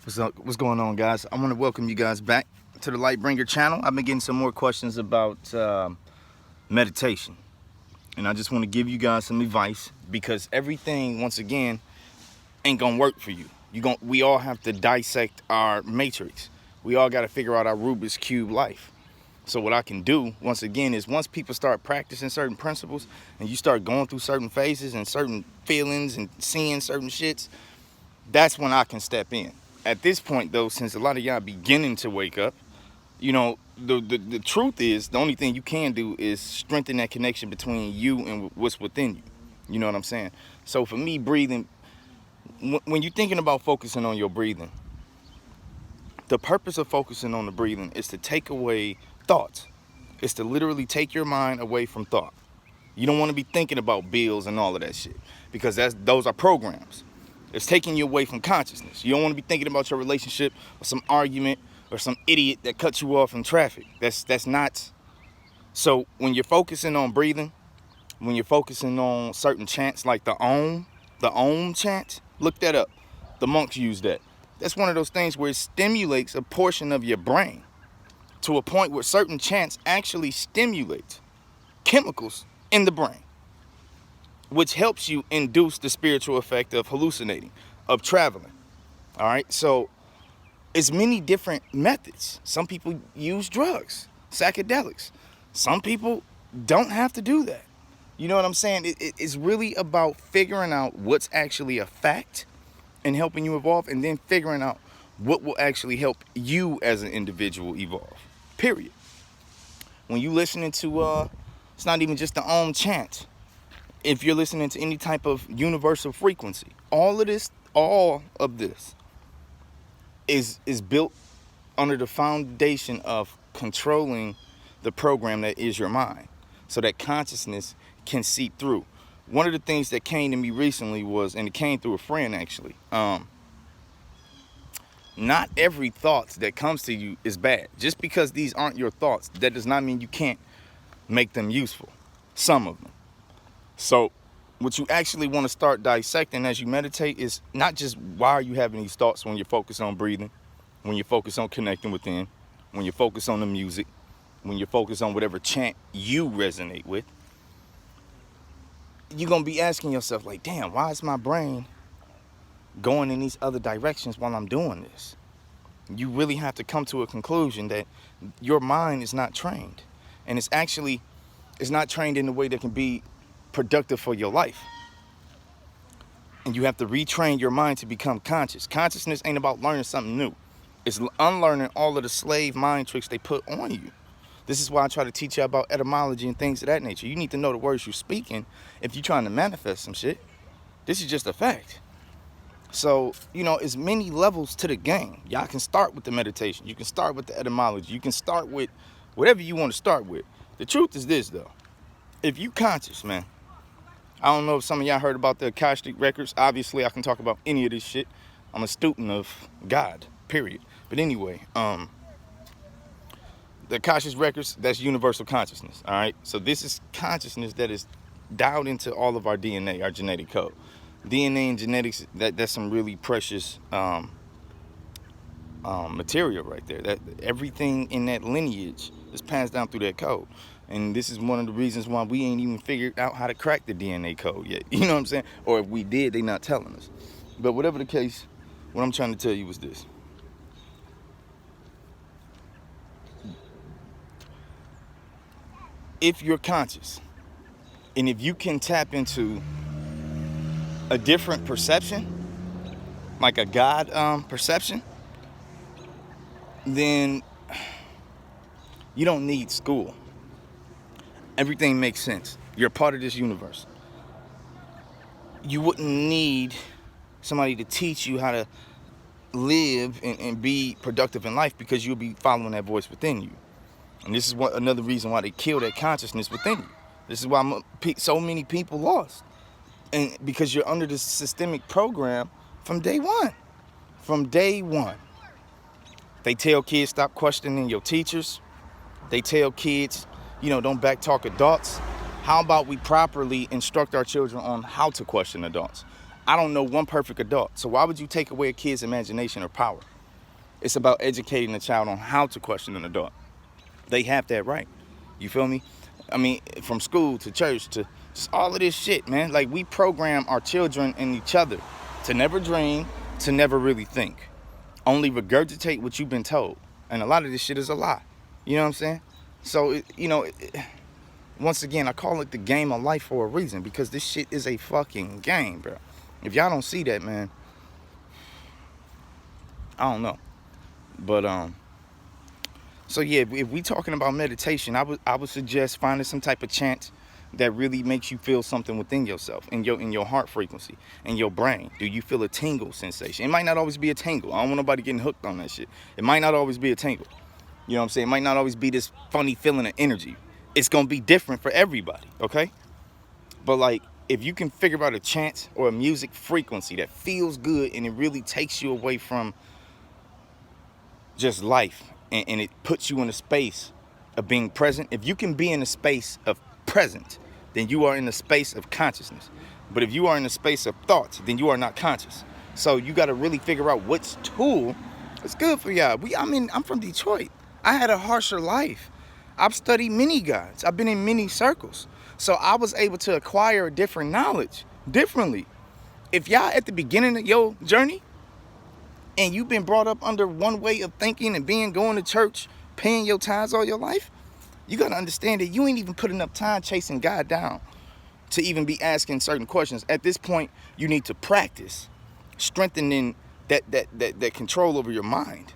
What's up? What's going on, guys? I want to welcome you guys back to the Lightbringer channel. I've been getting some more questions about meditation, and I just want to give you guys some advice because everything, once again, ain't gonna work for you. We all have to dissect our matrix. We all got to figure out our Rubik's Cube life. So what I can do, once again, is once people start practicing certain principles and you start going through certain phases and certain feelings and seeing certain shits, that's when I can step in. At this point, though, since a lot of y'all beginning to wake up, you know, the truth is the only thing you can do is strengthen that connection between you and what's within you. You know what I'm saying? So for me, breathing, when you're thinking about focusing on your breathing, the purpose of focusing on the breathing is to take away thoughts. It's to literally take your mind away from thought. You don't want to be thinking about bills and all of that shit because those are programs. It's taking you away from consciousness. You don't want to be thinking about your relationship or some argument or some idiot that cuts you off in traffic. That's not. So when you're focusing on breathing, when you're focusing on certain chants like the Om chant, look that up. The monks use that. That's one of those things where it stimulates a portion of your brain to a point where certain chants actually stimulate chemicals in the brain, which helps you induce the spiritual effect of hallucinating, of traveling. All right, so it's many different methods. Some people use drugs, psychedelics. Some people don't have to do that. You know what I'm saying? It's really about figuring out what's actually a fact and helping you evolve, and then figuring out what will actually help you as an individual evolve, period. When you listening to, it's not even just the Om chant. If you're listening to any type of universal frequency, all of this is built under the foundation of controlling the program that is your mind, so that consciousness can seep through. One of the things that came to me recently was, and it came through a friend actually, not every thought that comes to you is bad. Just because these aren't your thoughts, that does not mean you can't make them useful. Some of them. So what you actually want to start dissecting as you meditate is not just why are you having these thoughts when you're focused on breathing, when you're focused on connecting within, when you're focused on the music, when you're focused on whatever chant you resonate with. You're going to be asking yourself like, damn, why is my brain going in these other directions while I'm doing this? You really have to come to a conclusion that your mind is not trained. And it's not trained in a way that can be productive for your life. And you have to retrain your mind to become conscious. Consciousness ain't about learning something new. It's unlearning all of the slave mind tricks they put on you. This is why I try to teach you about etymology and things of that nature. You need to know the words you're speaking if you're trying to manifest some shit. This is just a fact. So, you know, it's many levels to the game. Y'all can start with the meditation. You can start with the etymology. You can start with whatever you want to start with. The truth is this, though. If you conscious, man, I don't know if some of y'all heard about the Akashic records. Obviously, I can talk about any of this shit. I'm a student of God, period. But anyway, the Akashic records, that's universal consciousness, all right? So this is consciousness that is dialed into all of our DNA, our genetic code. DNA and genetics, that's some really precious material right there. That everything in that lineage is passed down through that code. And this is one of the reasons why we ain't even figured out how to crack the DNA code yet. You know what I'm saying? Or if we did, they not telling us. But whatever the case, what I'm trying to tell you was this. If you're conscious, and if you can tap into a different perception, like a God perception, then you don't need school. Everything makes sense. You're a part of this universe. You wouldn't need somebody to teach you how to live and be productive in life, because you'll be following that voice within you. And this is another reason why they kill that consciousness within you. This is why so many people lost. And because you're under this systemic program from day one. From day one. They tell kids stop questioning your teachers. They tell kids, you know, don't backtalk adults. How about we properly instruct our children on how to question adults? I don't know one perfect adult. So why would you take away a kid's imagination or power? It's about educating the child on how to question an adult. They have that right. You feel me? I mean, from school to church to just all of this shit, man. Like, we program our children and each other to never dream, to never really think. Only regurgitate what you've been told. And a lot of this shit is a lie. You know what I'm saying? So, once again, I call it the game of life for a reason, because this shit is a fucking game, bro. If y'all don't see that, man, I don't know. But, so yeah, if we talking about meditation, I would suggest finding some type of chant that really makes you feel something within yourself, in your heart frequency, in your brain. Do you feel a tingle sensation? It might not always be a tingle. I don't want nobody getting hooked on that shit. It might not always be a tingle. You know what I'm saying? It might not always be this funny feeling of energy. It's gonna be different for everybody, okay? But like, if you can figure out a chant or a music frequency that feels good and it really takes you away from just life, and it puts you in a space of being present. If you can be in a space of present, then you are in a space of consciousness. But if you are in a space of thoughts, then you are not conscious. So you got to really figure out which tool is good for y'all. I'm from Detroit. I had a harsher life. I've studied many gods. I've been in many circles. So I was able to acquire different knowledge differently. If y'all at the beginning of your journey, and you've been brought up under one way of thinking and going to church, paying your tithes all your life, you got to understand that you ain't even put enough time chasing God down to even be asking certain questions. At this point, you need to practice strengthening that control over your mind,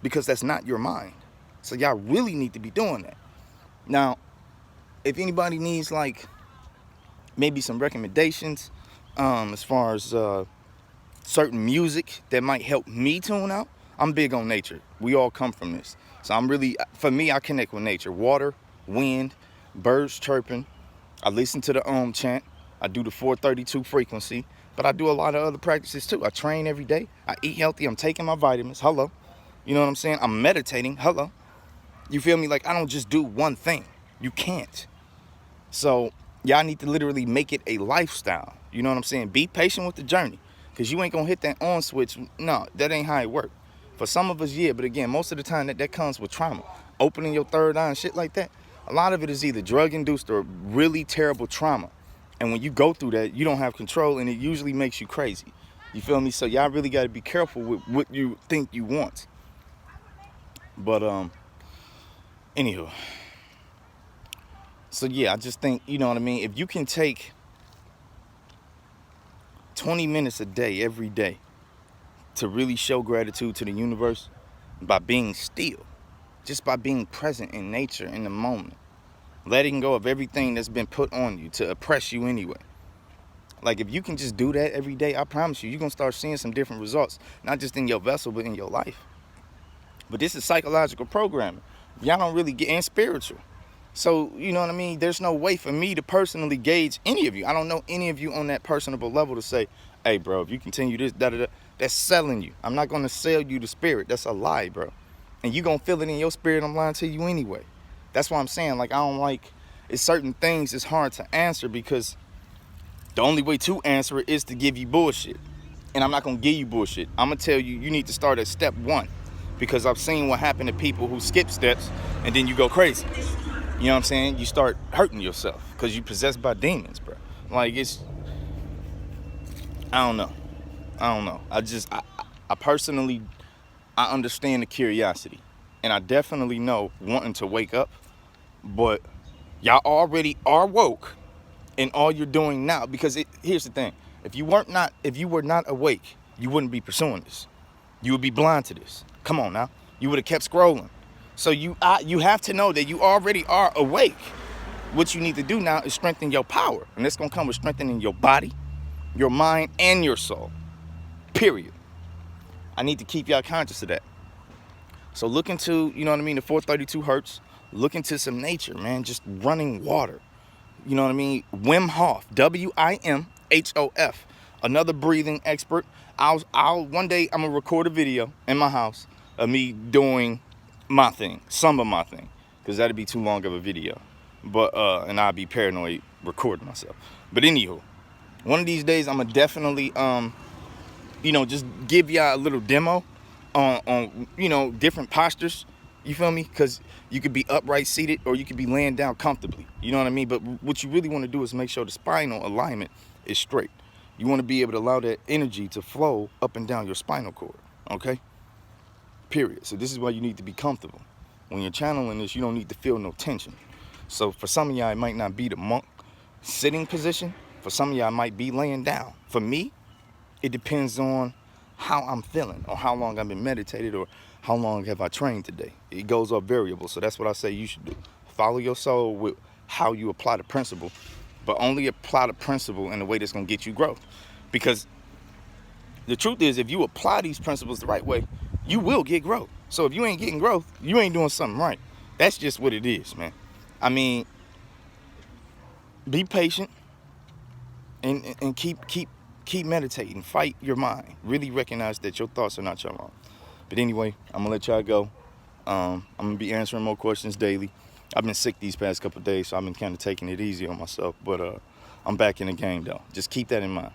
because that's not your mind. So y'all really need to be doing that. Now, if anybody needs like maybe some recommendations as far as certain music that might help me tune out, I'm big on nature. We all come from this. So for me, I connect with nature. Water, wind, birds chirping. I listen to the chant. I do the 432 frequency, but I do a lot of other practices too. I train every day. I eat healthy. I'm taking my vitamins. Hello. You know what I'm saying? I'm meditating. Hello. You feel me? Like, I don't just do one thing. You can't. So y'all need to literally make it a lifestyle. You know what I'm saying? Be patient with the journey. Because you ain't going to hit that on switch. No, that ain't how it works. For some of us, yeah. But again, most of the time that comes with trauma. Opening your third eye and shit like that. A lot of it is either drug-induced or really terrible trauma. And when you go through that, you don't have control, and it usually makes you crazy. You feel me? So y'all really got to be careful with what you think you want. But, anywho. So yeah, I just think, you know what I mean? If you can take 20 minutes a day, every day, to really show gratitude to the universe by being still, just by being present in nature, in the moment, letting go of everything that's been put on you to oppress you anyway. Like, if you can just do that every day, I promise you, you're going to start seeing some different results, not just in your vessel, but in your life. But this is psychological programming. Y'all don't really get in spiritual. So, you know what I mean? There's no way for me to personally gauge any of you. I don't know any of you on that personable level to say, hey, bro, if you continue this, da-da-da, that's selling you. I'm not going to sell you the spirit. That's a lie, bro. And you going to feel it in your spirit. I'm lying to you anyway. That's why I'm saying, like, I don't like, it's certain things it's hard to answer, because the only way to answer it is to give you bullshit. And I'm not going to give you bullshit. I'm going to tell you, you need to start at step 1. Because I've seen what happened to people who skip steps and then you go crazy. You know what I'm saying? You start hurting yourself because you're possessed by demons, bro. Like, I don't know. I personally, I understand the curiosity. And I definitely know wanting to wake up. But y'all already are woke in all you're doing now. Because here's the thing. If you were not awake, you wouldn't be pursuing this. You would be blind to this. Come on now. You would have kept scrolling. So you have to know that you already are awake. What you need to do now is strengthen your power. And that's going to come with strengthening your body, your mind, and your soul. Period. I need to keep y'all conscious of that. So look into, you know what I mean, the 432 hertz. Look into some nature, man. Just running water. You know what I mean? Wim Hof. W-I-M-H-O-F. Another breathing expert. One day I'm going to record a video in my house of me doing my thing, some of my thing, because that'd be too long of a video. But and I'd be paranoid recording myself. But anywho, one of these days I'm gonna definitely just give y'all a little demo on you know, different postures. You feel me? Because you could be upright seated or you could be laying down comfortably. You know what I mean? But what you really want to do is make sure the spinal alignment is straight. You want to be able to allow that energy to flow up and down your spinal cord. Okay? Period. So this is why you need to be comfortable. When you're channeling this, you don't need to feel no tension. So for some of y'all, it might not be the monk sitting position. For some of y'all, it might be laying down. For me, it depends on how I'm feeling or how long I've been meditated or how long have I trained today. It goes up variable. So that's what I say you should do. Follow your soul with how you apply the principle, but only apply the principle in a way that's going to get you growth. Because the truth is, if you apply these principles the right way, you will get growth. So if you ain't getting growth, you ain't doing something right. That's just what it is, man. I mean, be patient and keep meditating. Fight your mind. Really recognize that your thoughts are not your own. But anyway, I'm gonna let y'all go. I'm gonna be answering more questions daily. I've been sick these past couple of days, so I've been kind of taking it easy on myself. But I'm back in the game though. Just keep that in mind.